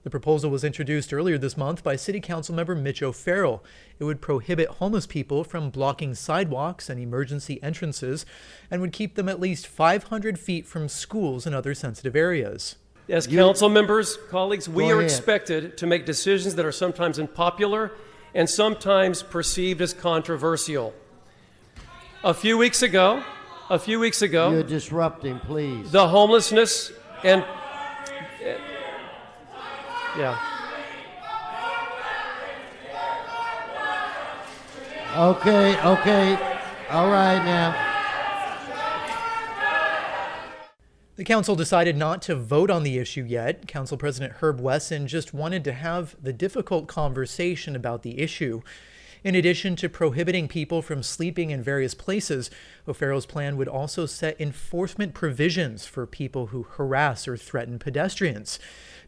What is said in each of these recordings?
The proposal was introduced earlier this month by City Council member Mitch O'Farrell. It would prohibit homeless people from blocking sidewalks and emergency entrances and would keep them at least 500 feet from schools and other sensitive areas. As council members, colleagues, we are expected to make decisions that are sometimes unpopular and sometimes perceived as controversial. A few weeks ago, You're disrupting, please. the homelessness and yeah. Okay. All right now. The council decided not to vote on the issue yet. Council President Herb Wesson just wanted to have the difficult conversation about the issue. In addition to prohibiting people from sleeping in various places, O'Farrell's plan would also set enforcement provisions for people who harass or threaten pedestrians.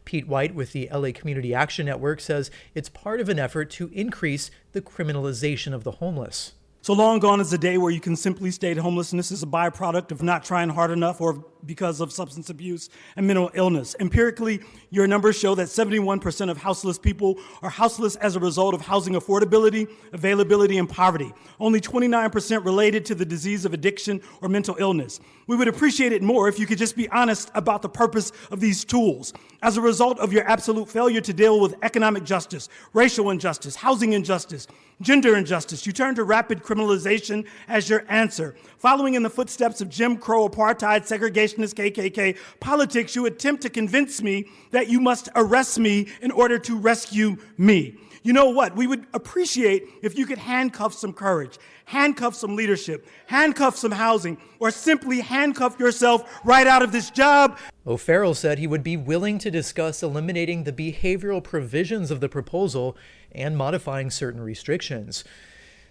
Pete White with the LA Community Action Network says it's part of an effort to increase the criminalization of the homeless. So long gone is the day where you can simply state homelessness is a byproduct of not trying hard enough or because of substance abuse and mental illness. Empirically, your numbers show that 71% of houseless people are houseless as a result of housing affordability, availability, and poverty. Only 29% related to the disease of addiction or mental illness. We would appreciate it more if you could just be honest about the purpose of these tools. As a result of your absolute failure to deal with economic justice, racial injustice, housing injustice, gender injustice, you turn to rapid criminalization as your answer. Following in the footsteps of Jim Crow, apartheid, segregationist KKK politics, you attempt to convince me that you must arrest me in order to rescue me. You know what? We would appreciate if you could handcuff some courage, handcuff some leadership, handcuff some housing, or simply handcuff yourself right out of this job. O'Farrell said he would be willing to discuss eliminating the behavioral provisions of the proposal and modifying certain restrictions.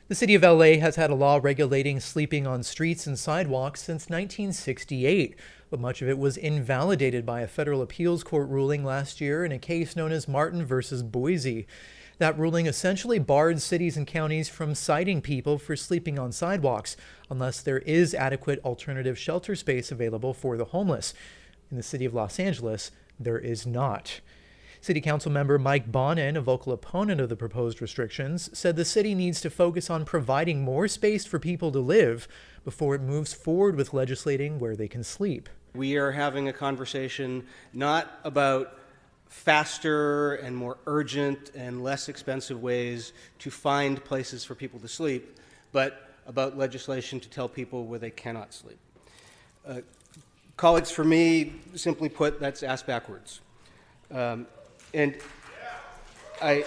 The city of LA has had a law regulating sleeping on streets and sidewalks since 1968, but much of it was invalidated by a federal appeals court ruling last year in a case known as Martin versus Boise. That ruling essentially barred cities and counties from citing people for sleeping on sidewalks unless there is adequate alternative shelter space available for the homeless. In the city of Los Angeles, there is not. City Council member Mike Bonin, a vocal opponent of the proposed restrictions, said the city needs to focus on providing more space for people to live before it moves forward with legislating where they can sleep. We are having a conversation not about faster and more urgent and less expensive ways to find places for people to sleep, but about legislation to tell people where they cannot sleep. Colleagues, for me, simply put, that's ass backwards. And I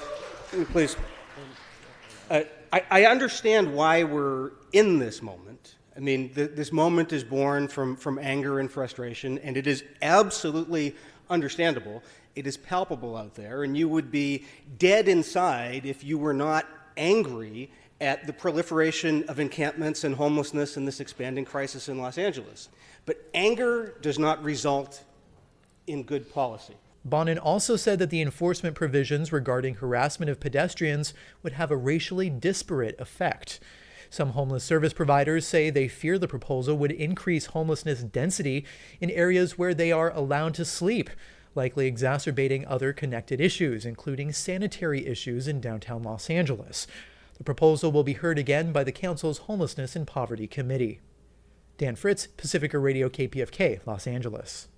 understand why we're in this moment. I mean, this moment is born from anger and frustration, and it is absolutely understandable. It is palpable out there, and you would be dead inside if you were not angry at the proliferation of encampments and homelessness and this expanding crisis in Los Angeles. But anger does not result in good policy. Bonin also said that the enforcement provisions regarding harassment of pedestrians would have a racially disparate effect. Some homeless service providers say they fear the proposal would increase homelessness density in areas where they are allowed to sleep, likely exacerbating other connected issues, including sanitary issues in downtown Los Angeles. The proposal will be heard again by the council's Homelessness and Poverty Committee. Dan Fritz, Pacifica Radio KPFK, Los Angeles.